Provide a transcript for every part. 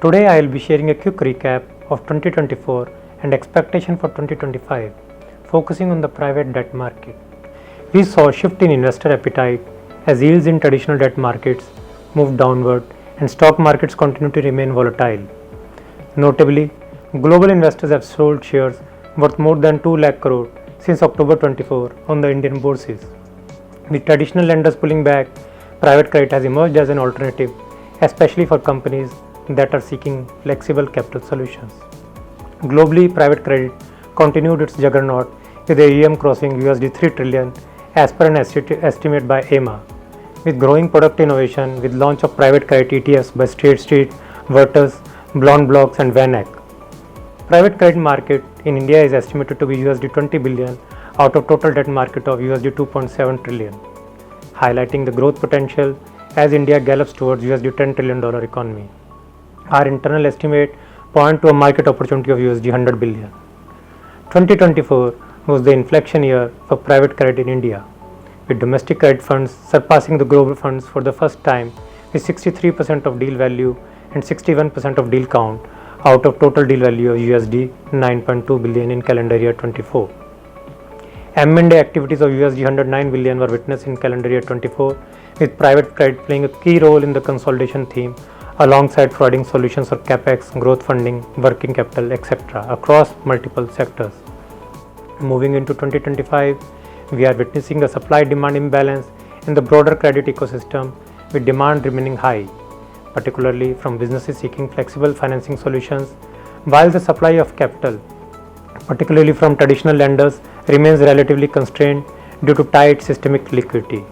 Today I will be sharing a quick recap of 2024 and expectation for 2025, focusing on the private debt market. We saw a shift in investor appetite as yields in traditional debt markets moved downward and stock markets continue to remain volatile. Notably, global investors have sold shares worth more than 2 lakh crore since October 24 on the Indian bourses. With traditional lenders pulling back, private credit has emerged as an alternative, especially for companies that are seeking flexible capital solutions. Globally, private credit continued its juggernaut with AUM crossing $3 trillion as per an estimate by EMA. With growing product innovation with launch of private credit ETFs by State Street, Virtus, Blonde Blocks and VanEck. Private credit market in India is estimated to be $20 billion out of total debt market of $2.7 trillion, highlighting the growth potential as India gallops towards $10 trillion economy. Our internal estimate point to a market opportunity of $100 billion. 2024 was the inflection year for private credit in India, with domestic credit funds surpassing the global funds for the first time with 63% of deal value and 61% of deal count out of total deal value of $9.2 billion in calendar year 24. M&A activities of $109 billion were witnessed in calendar year 24, with private credit playing a key role in the consolidation theme alongside providing solutions for capex, growth funding, working capital, etc. across multiple sectors. Moving into 2025, we are witnessing a supply-demand imbalance in the broader credit ecosystem, with demand remaining high, particularly from businesses seeking flexible financing solutions, while the supply of capital, particularly from traditional lenders, remains relatively constrained due to tight systemic liquidity.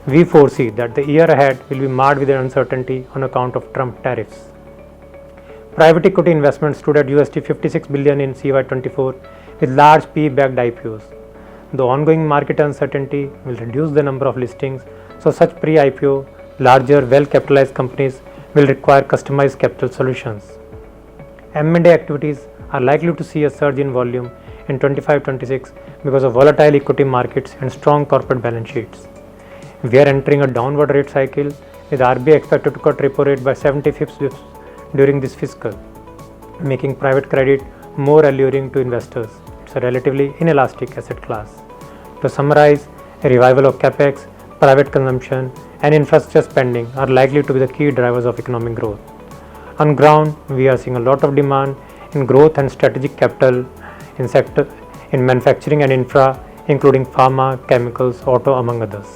We foresee that the year ahead will be marred with uncertainty on account of Trump tariffs. Private equity investments stood at $56 billion in CY24 with large PE-backed IPOs. The ongoing market uncertainty will reduce the number of listings, so such pre-IPO, larger, well-capitalized companies will require customized capital solutions. M&A activities are likely to see a surge in volume in 25-26 because of volatile equity markets and strong corporate balance sheets. We are entering a downward rate cycle with RBI expected to cut repo rate by 70 bps during this fiscal, making private credit more alluring to investors. It's a relatively inelastic asset class. To summarize, a revival of capex, private consumption and infrastructure spending are likely to be the key drivers of economic growth. On ground, we are seeing a lot of demand in growth and strategic capital in manufacturing and infra, including pharma, chemicals, auto, among others.